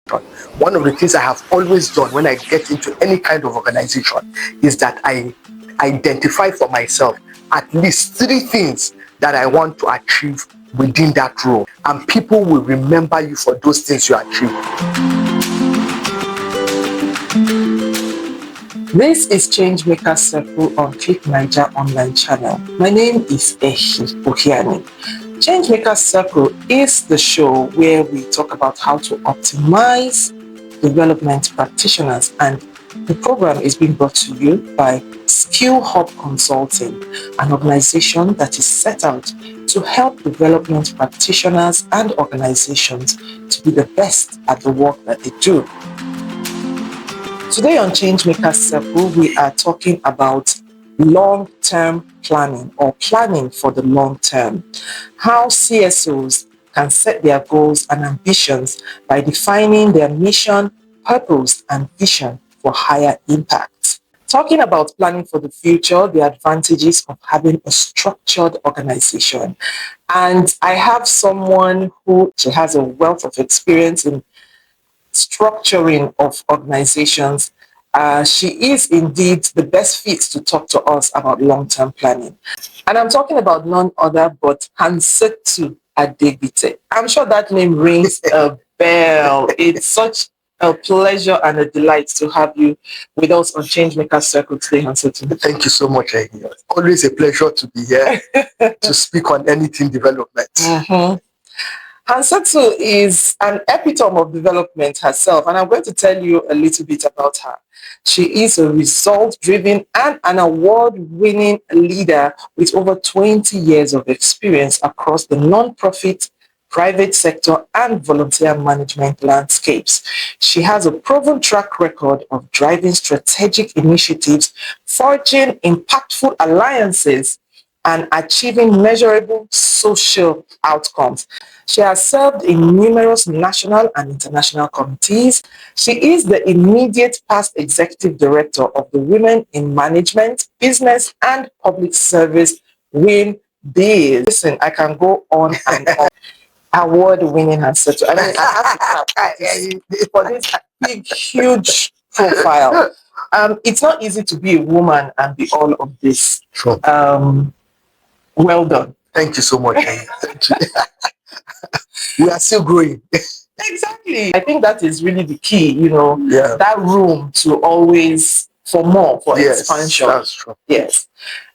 One of the things I have always done when I get into any kind of organization is that I identify for myself at least 3 things that I want to achieve within that role, and people will remember you for those things you achieve. This is Changemakers Circle on Click Niger online channel. My name is Ehi Ohiani. Changemakers Circle is the show where we talk about how to optimize development practitioners, and the program is being brought to you by Skill Hub Consulting, an organization that is set out to help development practitioners and organizations to be the best at the work that they do. Today on Changemakers Circle, we are talking about long-term planning or planning for the long term. How CSOs can set their goals and ambitions by defining their mission, purpose, and vision for higher impact. Talking about planning for the future, the advantages of having a structured organization. And I have someone who has a wealth of experience in structuring of organizations. She is indeed the best fit to talk to us about long-term planning. And I'm talking about none other but Hansatu Adegbite. I'm sure that name rings a bell. It's such a pleasure and a delight to have you with us on Changemakers Circle today, Hansatu. Thank you so much, Ehi. Always a pleasure to be here to speak on anything development. Hansatu is an epitome of development herself, and I'm going to tell you a little bit about her. She is a result-driven and an award-winning leader with over 20 years of experience across the non-profit, private sector, and volunteer management landscapes. She has a proven track record of driving strategic initiatives, forging impactful alliances, and achieving measurable social outcomes. She has served in numerous national and international committees. She is the immediate past executive director of the Women in Management, Business and Public Service WIN-BIZ. Listen, I can go on and on. Award-winning Hansatu. I mean, I have to for this big, huge profile. It's not easy to be a woman and be all of this. Sure. Well done. Thank you so much. Thank you. We are still growing. Exactly. I think that is really the key, Yeah. that room to always, for more, for Yes, expansion. that's true. Yes.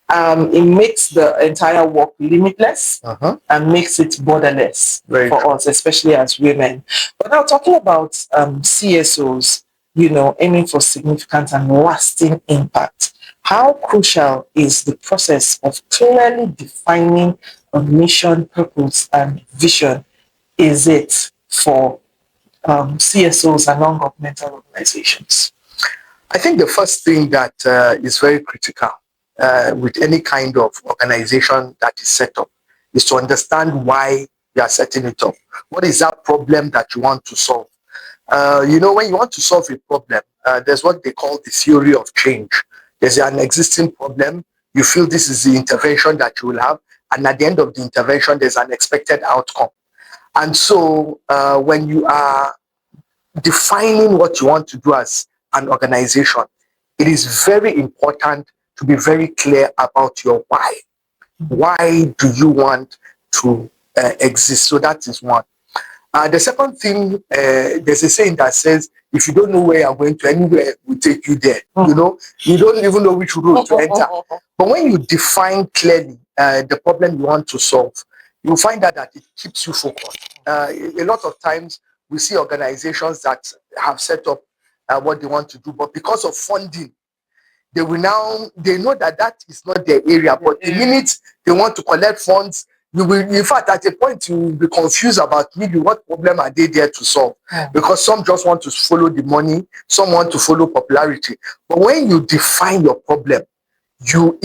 It makes the entire work limitless and makes it borderless for us, especially as women. But now talking about CSOs, aiming for significant and lasting impact. How crucial is the process of clearly defining a mission, purpose, and vision is it for CSOs and non-governmental organizations? I think the first thing that is very critical with any kind of organization that is set up is to understand why you are setting it up. What is that problem that you want to solve? When you want to solve a problem, there's what they call the theory of change. There's an existing problem. You feel this is the intervention that you will have. And at the end of the intervention, there's an expected outcome. And so when you are defining what you want to do as an organization, it is very important to be very clear about your why. Why do you want to exist? So that is one. The second thing, there's a saying that says, if you don't know where you're going to, anywhere will take you there. You don't even know which road to enter. But when you define clearly the problem you want to solve, you'll find out that it keeps you focused. A lot of times we see organizations that have set up what they want to do, but because of funding, they know that is not their area. But the minute they want to collect funds, you will, in fact, at a point, you will be confused about really what problem are they there to solve. Because some just want to follow the money, some want to follow popularity. But when you define your problem, you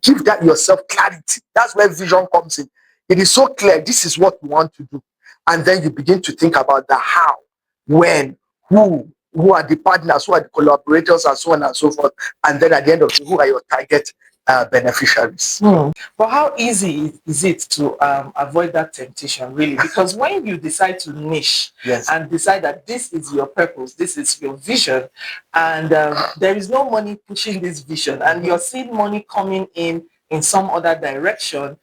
give that yourself clarity. That's where vision comes in. It is so clear, this is what we want to do. And then you begin to think about the how, when, who are the partners, who are the collaborators, and so on and so forth. And then at the end of the day, who are your target beneficiaries. But how easy is it to avoid that temptation, really? Because when you decide to niche and decide that this is your purpose, this is your vision, and there is no money pushing this vision, and you're seeing money coming in some other direction,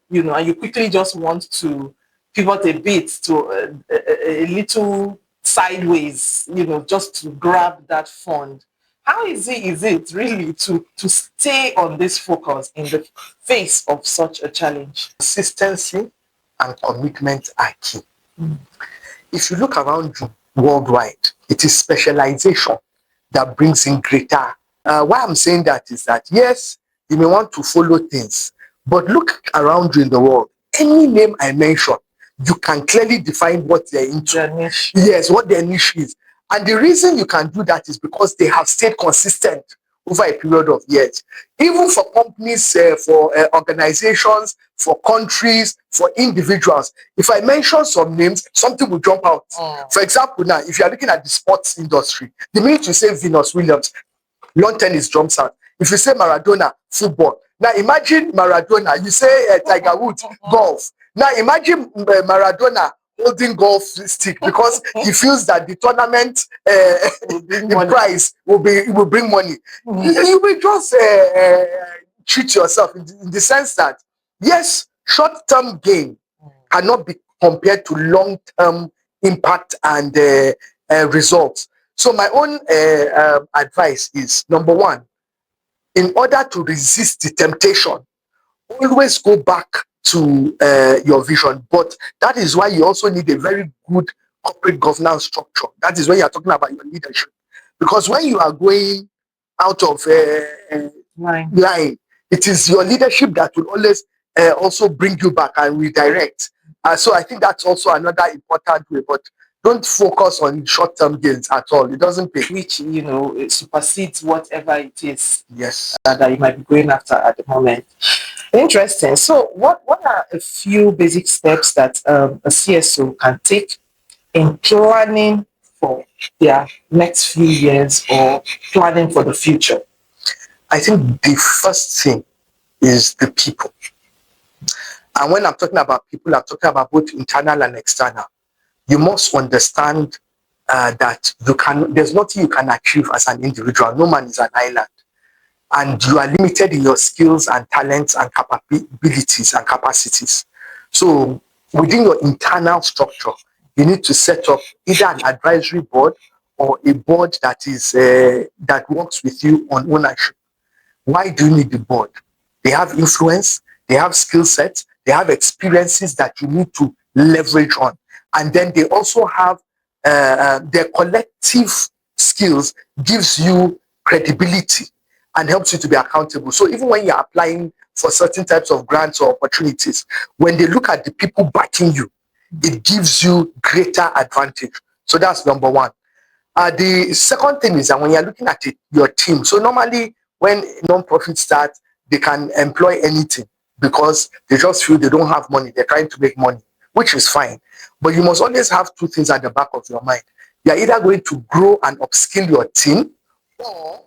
you know, and you quickly just want to pivot a bit to a little sideways, you know, just to grab that fund. How easy is it really to stay on this focus in the face of such a challenge? Consistency and commitment are key. If you look around you worldwide, it is specialization that brings in greater. Why I'm saying that is that, yes, you may want to follow things, but look around you in the world. Any name I mention, you can clearly define what they're into. Their niche. Yes, what their niche is. And the reason you can do that is because they have stayed consistent over a period of years. Even for companies, for organizations, for countries, for individuals. If I mention some names, something will jump out. For example, now, if you are looking at the sports industry, the minute you say Venus Williams, lawn tennis jumps out. If you say Maradona, football. Now imagine Maradona, you say Tiger Woods, golf. Now imagine Maradona holding golf stick because he feels that the tournament the prize will bring money. You will just treat yourself in the sense that, yes, short-term gain cannot be compared to long-term impact and results. So my own advice is, number one, in order to resist the temptation, always go back to your vision. But that is why you also need a very good corporate governance structure. That is when you are talking about your leadership. Because when you are going out of line, it is your leadership that will always also bring you back and redirect. So I think that's also another important way. But don't focus on short-term gains at all. It doesn't pay. Which, you know, it supersedes whatever it is Yes. That you might be going after at the moment. Interesting. So what are a few basic steps that a CSO can take in planning for their next few years or planning for the future? I think the first thing is the people. And when I'm talking about people, I'm talking about both internal and external. You must understand that there's nothing you can achieve as an individual. No man is an island. And you are limited in your skills and talents and capabilities and capacities. So within your internal structure, you need to set up either an advisory board or a board that is that works with you on ownership. Why do you need the board? They have influence, they have skill sets, they have experiences that you need to leverage on. And then they also have their collective skills gives you credibility and helps you to be accountable. So even when you're applying for certain types of grants or opportunities, when they look at the people backing you, it gives you greater advantage. So that's number one. The second thing is that when you're looking at your team, so normally when non-profits start, they can employ anything because they just feel they don't have money. They're trying to make money, which is fine. But you must always have two things at the back of your mind. You're either going to grow and upskill your team, or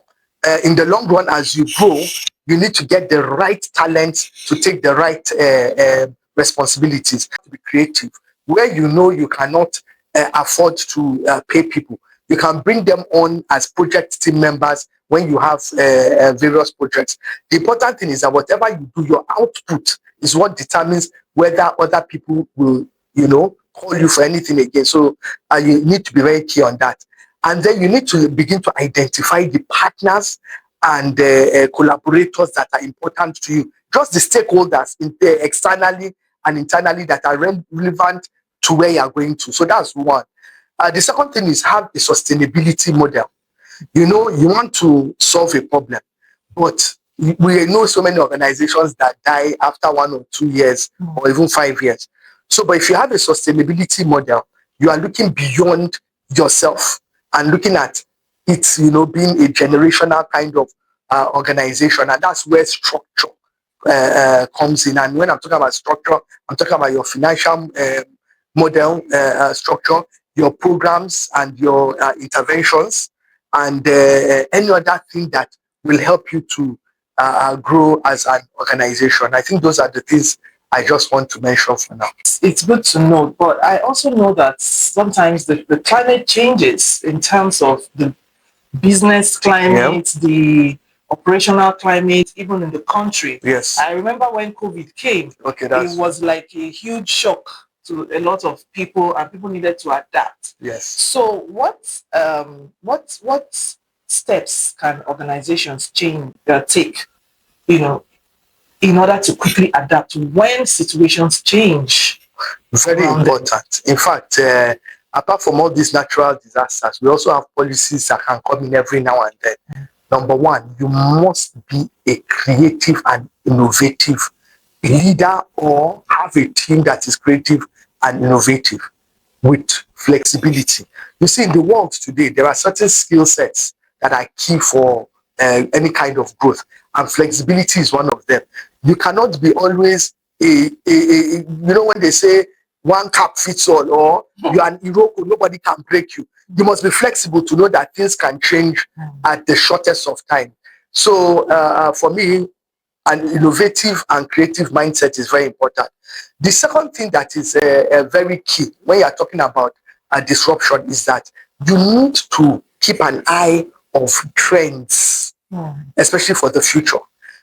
in the long run, as you grow, you need to get the right talent to take the right responsibilities. To be creative, where you know you cannot afford to pay people, you can bring them on as project team members when you have various projects. The important thing is that whatever you do, your output is what determines whether other people will, call you for anything again. So you need to be very clear on that. And then you need to begin to identify the partners and collaborators that are important to you. Just the stakeholders externally and internally that are relevant to where you are going to. So that's one. The second thing is have a sustainability model. You want to solve a problem, but we know so many organizations that die after 1 or 2 years or even 5 years. So, but if you have a sustainability model, you are looking beyond yourself and looking at it, being a generational kind of organization. And that's where structure comes in. And when I'm talking about structure, I'm talking about your financial model structure, your programs and your interventions, and any other thing that will help you to grow as an organization. I think those are the things I just want to mention for now. It's good to know, but I also know that sometimes the climate changes in terms of the business climate, the operational climate, even in the country. Yes. I remember when COVID came, Okay, it was like a huge shock to a lot of people, and people needed to adapt. Yes. So, what steps can organizations take, in order to quickly adapt when situations change? Very important. In fact, apart from all these natural disasters, we also have policies that can come in every now and then. Number one, you must be a creative and innovative leader, or have a team that is creative and innovative with flexibility. You see, in the world today, there are certain skill sets that are key for any kind of growth, and flexibility is one of them. You cannot be always when they say one cap fits all, or you're an Iroko, nobody can break you. You must be flexible to know that things can change at the shortest of time. So for me, an innovative and creative mindset is very important. The second thing that is very key when you are talking about disruption is that you need to keep an eye of trends, especially for the future.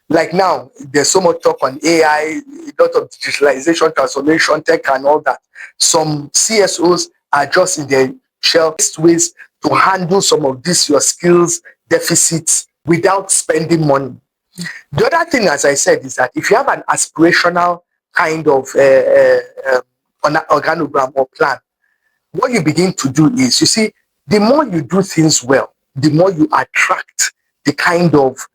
Like now, there's so much talk on AI, a lot of digitalization, transformation, tech, and all that. Some CSOs are just in their shelf ways to handle some of these your skills deficits without spending money. The other thing, as I said, is that if you have an aspirational kind of organogram or plan, what you begin to do is, you see, the more you do things well, the more you attract the kind of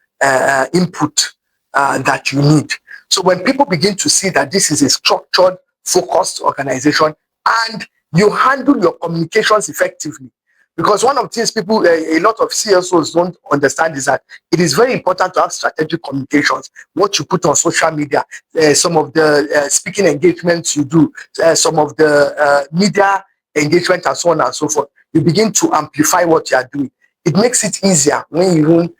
input that you need. So when people begin to see that this is a structured, focused organization, and you handle your communications effectively, because one of the things people, a lot of CSOs don't understand is that it is very important to have strategic communications. What you put on social media, some of the speaking engagements you do, some of the media engagement, and so on and so forth. You begin to amplify what you are doing. It makes it easier when you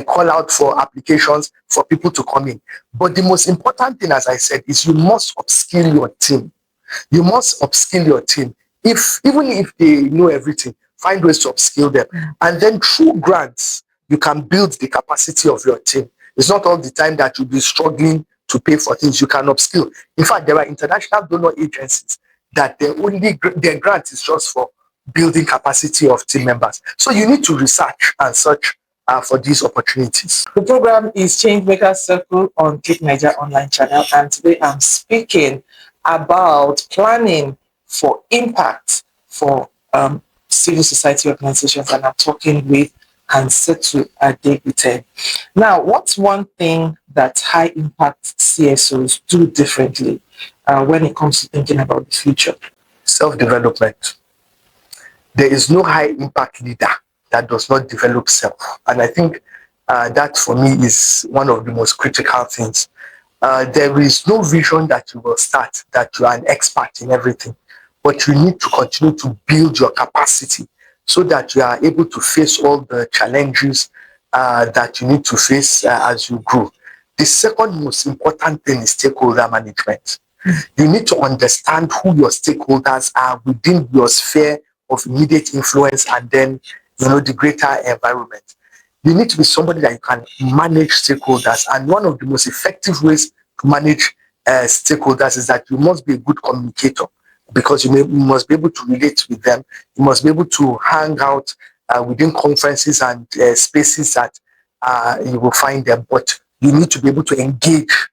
call out for applications for people to come in. But the most important thing, as I said, is you must upskill your team. You must upskill your team. Even if they know everything, find ways to upskill them. And then through grants, you can build the capacity of your team. It's not all the time that you'll be struggling to pay for things. You can upskill. In fact, there are international donor agencies that their grant is just for building capacity of team members. So you need to research and search for these opportunities. The program is Changemakers Circle on Click Niger online channel, and today I'm speaking about planning for impact for civil society organizations, and I'm talking with Hansatu Adegbite. Now, what's one thing that high impact CSOs do differently when it comes to thinking about the future? Self-development. There is no high impact leader that does not develop self. And I think that for me is one of the most critical things. There is no vision that you will start that you are an expert in everything, but you need to continue to build your capacity so that you are able to face all the challenges that you need to face as you grow. The second most important thing is stakeholder management. You need to understand who your stakeholders are within your sphere of immediate influence, and then the greater environment. You need to be somebody that you can manage stakeholders, and one of the most effective ways to manage stakeholders is that you must be a good communicator, because you must be able to relate with them. You must be able to hang out within conferences and spaces that you will find them, but you need to be able to engage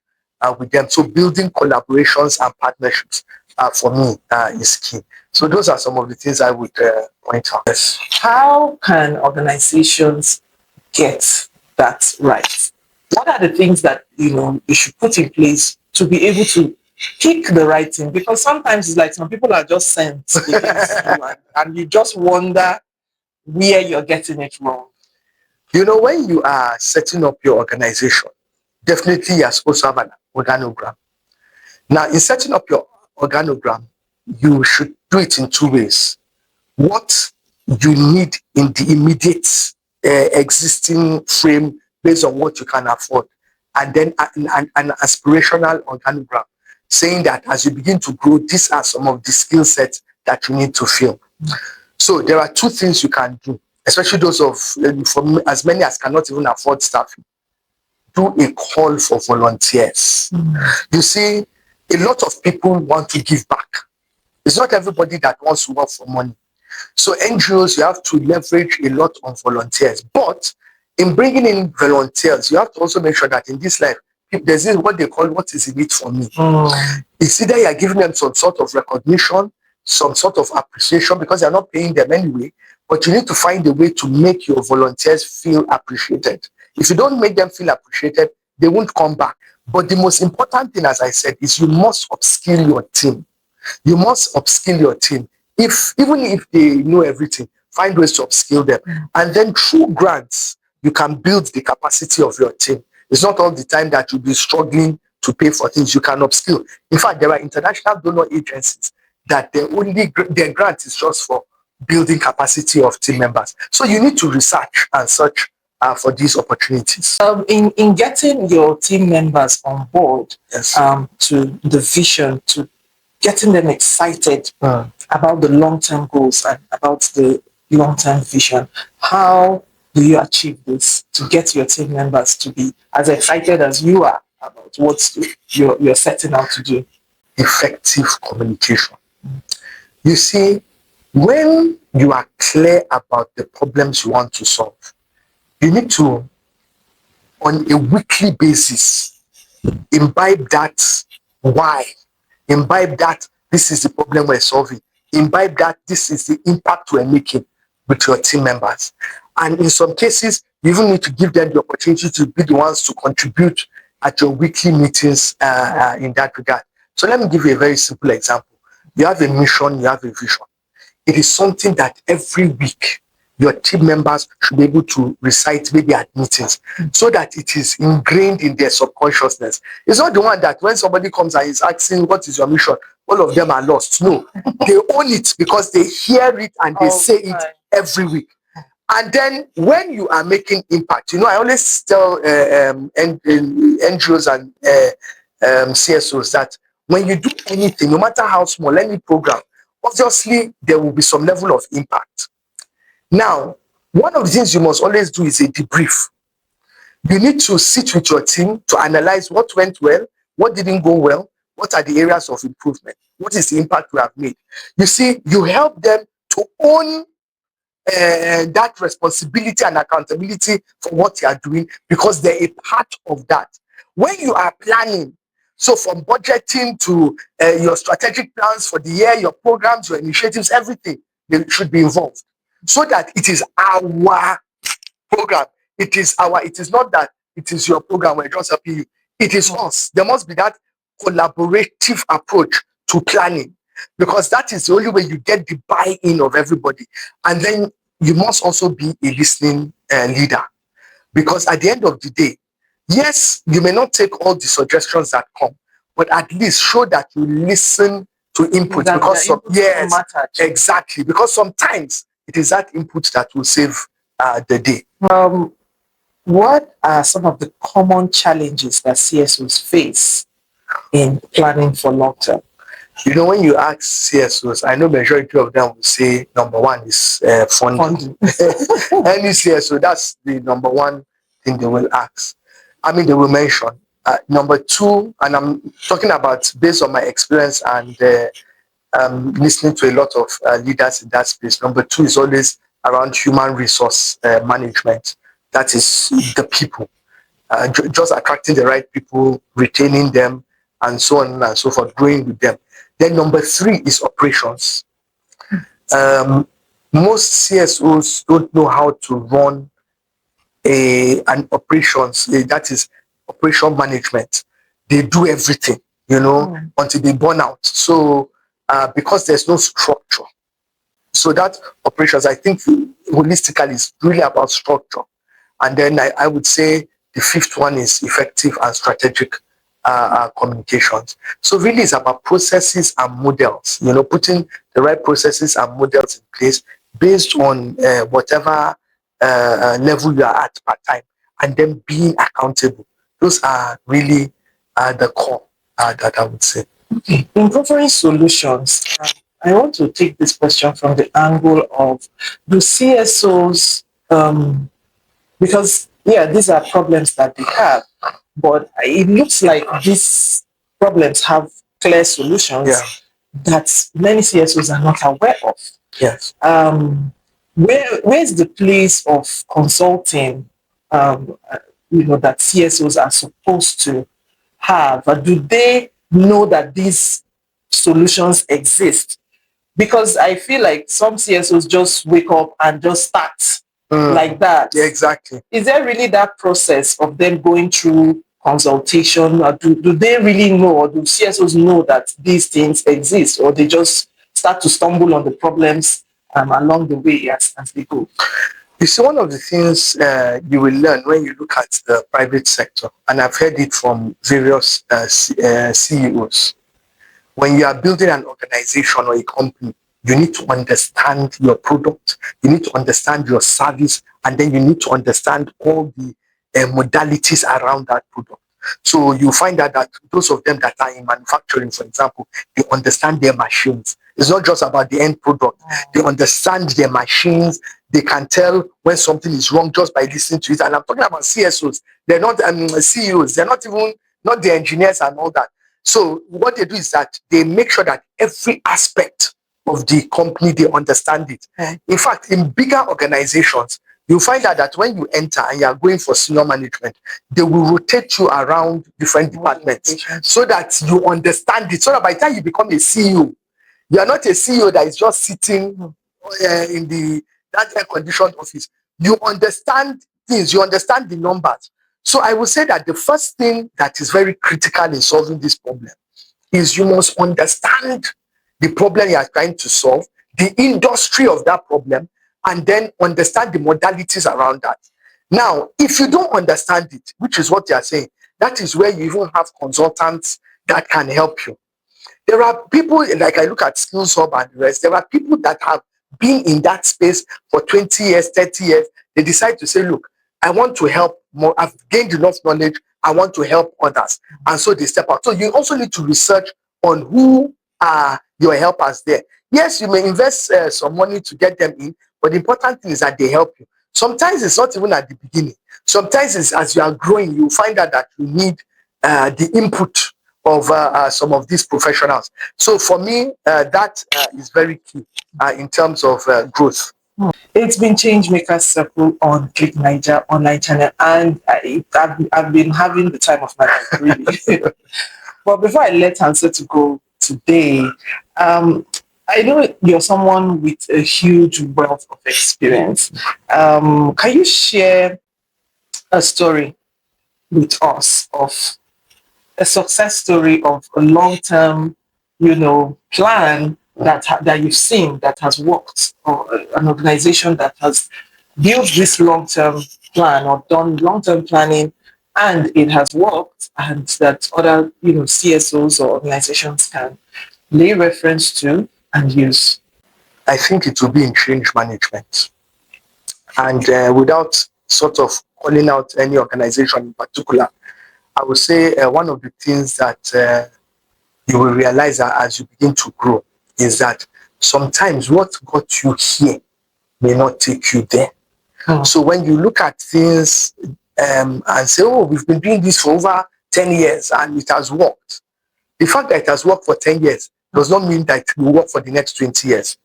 with them. So building collaborations and partnerships for me is key. So those are some of the things I would point out. Yes. How can organizations get that right? What are the things that you should put in place to be able to pick the right thing? Because sometimes it's like some people are just sent and you just wonder where you're getting it wrong. When you are setting up your organization, definitely you're supposed to have an organogram. Now, in setting up your organogram, you should do it in two ways. What you need in the immediate existing frame based on what you can afford. and then an aspirational organogram, saying that as you begin to grow, these are some of the skill sets that you need to fill. So there are two things you can do, especially those of for as many as cannot even afford staffing. Do a call for volunteers. You see, a lot of people want to give back. It's not everybody that wants to work for money. So NGOs, you have to leverage a lot on volunteers. But in bringing in volunteers, you have to also make sure that in this life, there's this what they call what is in it for me. It's either you're giving them some sort of recognition, some sort of appreciation, because you're not paying them anyway, but you need to find a way to make your volunteers feel appreciated. If you don't make them feel appreciated, they won't come back. But the most important thing, as I said, is you must upskill your team. You must upskill your team. Even if they know everything, find ways to upskill them. And then through grants, you can build the capacity of your team. It's not all the time that you'll be struggling to pay for things. You can upskill. In fact, there are international donor agencies that their grant is just for building capacity of team members. So you need to research and search for these opportunities. In getting your team members on board, Yes. to the vision, to getting them excited about the long-term goals and about the long-term vision, how do you achieve this to get your team members to be as excited as you are about what you're setting out to do? Effective communication. You see, when you are clear about the problems you want to solve, you need to, on a weekly basis, imbibe that why, imbibe that this is the problem we're solving, imbibe that this is the impact we're making with your team members. And in some cases, you even need to give them the opportunity to be the ones to contribute at your weekly meetings in that regard. So let me give you a very simple example. You have a mission, you have a vision. It is something that every week your team members should be able to recite maybe at meetings, so that it is ingrained in their subconsciousness. It's not the one that when somebody comes and is asking, what is your mission? All of them are lost. No, they own it because they hear it and they say it every week. And then when you are making impact, I always tell NGOs and CSOs that when you do anything, no matter how small, any program, obviously there will be some level of impact. Now, one of the things you must always do is a debrief. You need to sit with your team to analyze what went well, what didn't go well, what are the areas of improvement, what is the impact we have made. You see, you help them to own that responsibility and accountability for what you are doing, because they're a part of that. When you are planning, so from budgeting to your strategic plans for the year, your programs, your initiatives, everything, they should be involved, so that it is our program. It is not that it is your program, we're just helping you. It is us. There must be that collaborative approach to planning, because that is the only way you get the buy-in of everybody. And then you must also be a listening leader, because at the end of the day, yes, you may not take all the suggestions that come, but at least show that you listen to input. Because exactly, because sometimes it is that input that will save the day. What are some of the common challenges that CSOs face in planning for long term? When you ask CSOs, I know majority of them will say number one is funding. Any CSO, that's the number one thing they will ask. They will mention. Number two, and I'm talking about based on my experience and listening to a lot of leaders in that space. Number two is always around human resource management. That is the people. Just attracting the right people, retaining them, and so on and so forth, growing with them. Then number three is operations. Most CSOs don't know how to run an operations, that is operation management. They do everything, until they burn out. So because there's no structure. So that operations, I think holistically is really about structure. And then I would say the fifth one is effective and strategic communications. So really it's about processes and models, putting the right processes and models in place based on whatever level you are at per time, and then being accountable. Those are really the core that I would say. Okay. In proposing solutions, I want to take this question from the angle of, do CSOs, because yeah, these are problems that they have, but it looks like these problems have clear solutions that many CSOs are not aware of. Yes. Where's the place of consulting, that CSOs are supposed to have? Do they know that these solutions exist? Because I feel like some CSOs just wake up and just start like that. Yeah, exactly. Is there really that process of them going through consultation? Or do they really know, or do CSOs know that these things exist, or they just start to stumble on the problems along the way as they go? You see, one of the things you will learn when you look at the private sector, and I've heard it from various CEOs, when you are building an organization or a company, you need to understand your product, you need to understand your service, and then you need to understand all the modalities around that product. So you find out that those of them that are in manufacturing, for example, they understand their machines. It's not just about the end product. They understand their machines. They can tell when something is wrong just by listening to it. And I'm talking about CSOs. They're not CEOs. They're not even, not the engineers and all that. So what they do is that they make sure that every aspect of the company, they understand it. In fact, in bigger organizations, you find out that when you enter and you are going for senior management, they will rotate you around different departments so that you understand it. So that by the time you become a CEO, you are not a CEO that is just sitting in that air-conditioned office. You understand things, you understand the numbers. So I would say that the first thing that is very critical in solving this problem is you must understand the problem you are trying to solve, the industry of that problem, and then understand the modalities around that. Now, if you don't understand it, which is what you are saying, that is where you even have consultants that can help you. There are people, like I look at Skills Hub and the rest, there are people that have been in that space for 20 years, 30 years. They decide to say, look, I want to help more. I've gained enough knowledge. I want to help others. And so they step out. So you also need to research on who are your helpers there. Yes, you may invest some money to get them in, but the important thing is that they help you. Sometimes it's not even at the beginning. Sometimes it's as you are growing, you find out that you need the input of some of these professionals. So for me, that is very key in terms of growth. It's been Changemakers Circle on Click Niger online channel, and I've been having the time of my life, really. But before I let Hansatu go today, I know you're someone with a huge wealth of experience. Can you share a story with us of a success story of a long-term, plan that you've seen that has worked, or an organization that has built this long-term plan or done long-term planning and it has worked, and that other CSOs or organizations can lay reference to and use? I think it will be in change management. And without sort of calling out any organization in particular, I would say one of the things that you will realize as you begin to grow is that sometimes what got you here may not take you there. So when you look at things and say, oh, we've been doing this for over 10 years and it has worked. The fact that it has worked for 10 years does not mean that it will work for the next 20 years.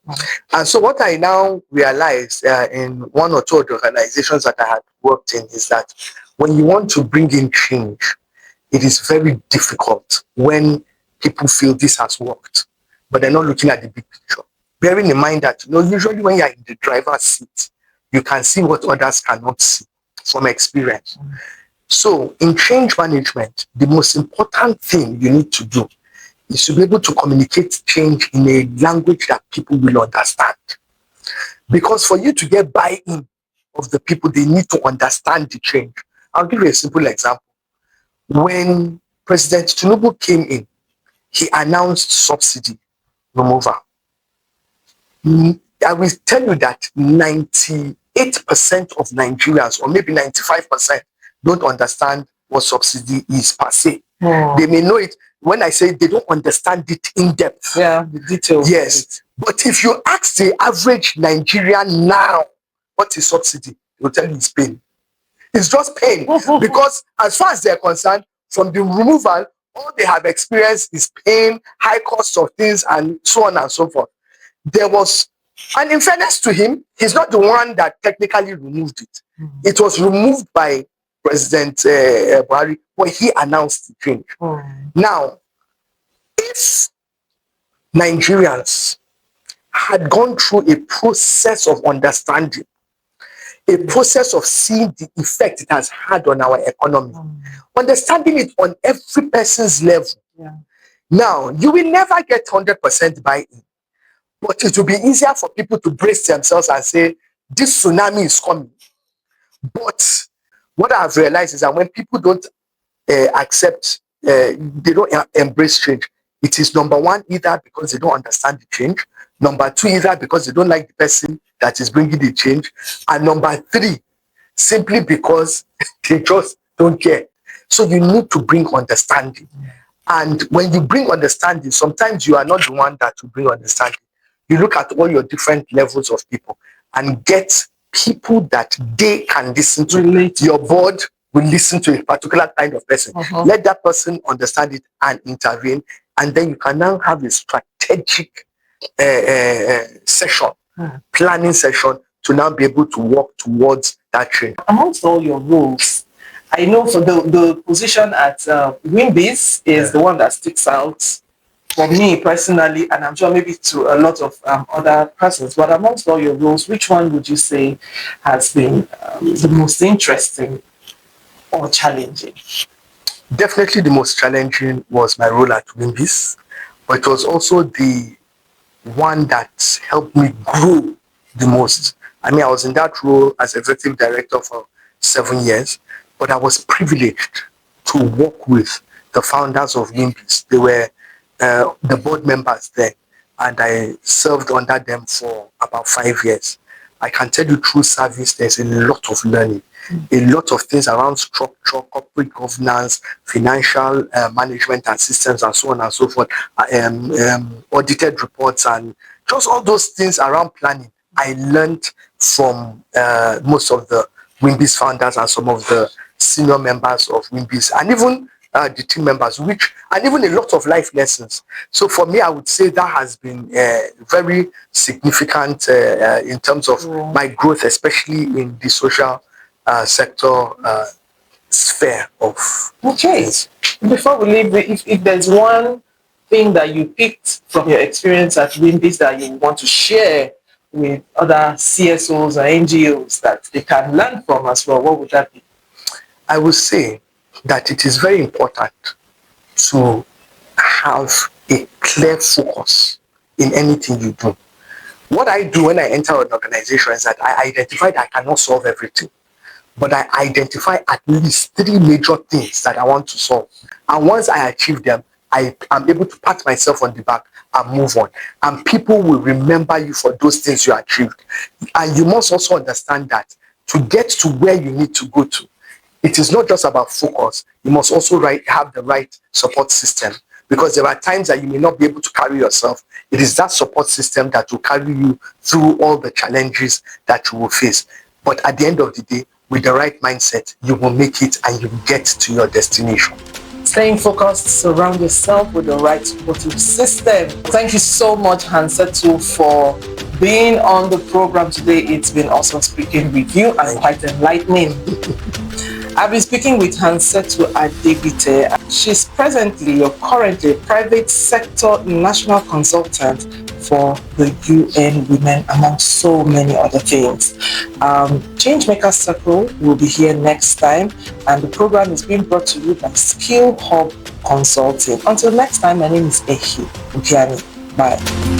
And so what I now realize in one or two of the organizations that I had worked in is that when you want to bring in change, it is very difficult when people feel this has worked, but they're not looking at the big picture. Bearing in mind that usually when you're in the driver's seat, you can see what others cannot see from experience. So in change management, the most important thing you need to do is to be able to communicate change in a language that people will understand. Because for you to get buy-in of the people, they need to understand the change. I'll give you a simple example. When President Tinubu came in, he announced subsidy removal. I will tell you that 98% of Nigerians, or maybe 95%, don't understand what subsidy is per se. They may know it. When I say they don't understand it in depth. Yeah, the details. Yes. But if you ask the average Nigerian now, what is subsidy? They'll tell you it's pain. It's just pain. Because as far as they're concerned, from the removal, all they have experienced is pain, high cost of things, and so on and so forth. There was, and in fairness to him, he's not the one that technically removed it. It was removed by President Buhari when he announced the change. Now, if Nigerians had gone through a process of understanding, a process of seeing the effect it has had on our economy, understanding it on every person's level. Now, you will never get 100% buy-in, but it will be easier for people to brace themselves and say, this tsunami is coming. But what I've realized is that when people don't accept, they don't embrace change, it is number one, either because they don't understand the change, number two, either because they don't like the person that is bringing the change, and number three, simply because they just don't care. So you need to bring understanding. And when you bring understanding, sometimes you are not the one that will bring understanding. You look at all your different levels of people and get people that they can listen to. Your board will listen to a particular kind of person. Let that person understand it and intervene. And then you can now have a strategic session, planning session, to now be able to work towards that change. Amongst all your roles, I know for the position at Wimbis is the one that sticks out for me personally, and I'm sure maybe to a lot of other persons. But amongst all your roles, which one would you say has been the most interesting or challenging? Definitely the most challenging was my role at Wimbis, but it was also the one that helped me grow the most. I mean, I was in that role as executive director for 7 years, but I was privileged to work with the founders of Wimbis. They were the board members there, and I served under them for about 5 years. I can tell you through service, there's a lot of learning, a lot of things around structure, corporate governance, financial management and systems, and so on and so forth, audited reports, and just all those things around planning. I learned from most of the Wimbis founders and some of the senior members of Wimbis, and even the team members, and even a lot of life lessons. So for me, I would say that has been very significant in terms of my growth, especially in the social sector sphere of. Okay. Before we leave, if there's one thing that you picked from your experience at Wimbis that you want to share with other CSOs or NGOs that they can learn from as well, what would that be? I would say that it is very important to have a clear focus in anything you do. What I do when I enter an organization is that I identify that I cannot solve everything, but I identify at least 3 major things that I want to solve. And once I achieve them, I am able to pat myself on the back and move on. And people will remember you for those things you achieved. And you must also understand that to get to where you need to go to, it is not just about focus. You must also have the right support system, because there are times that you may not be able to carry yourself. It is that support system that will carry you through all the challenges that you will face. But at the end of the day, with the right mindset, you will make it and you will get to your destination. Staying focused, surround yourself with the right supportive system. Thank you so much, Hansatu, for being on the program today. It's been awesome speaking with you and quite enlightening. I've been speaking with Hansatu Adegbite. She's presently or currently private sector national consultant for the UN Women, among so many other things. Changemakers Circle will be here next time, and the program is being brought to you by Skill Hub Consulting. Until next time, my name is Ehi Ukiani. Bye.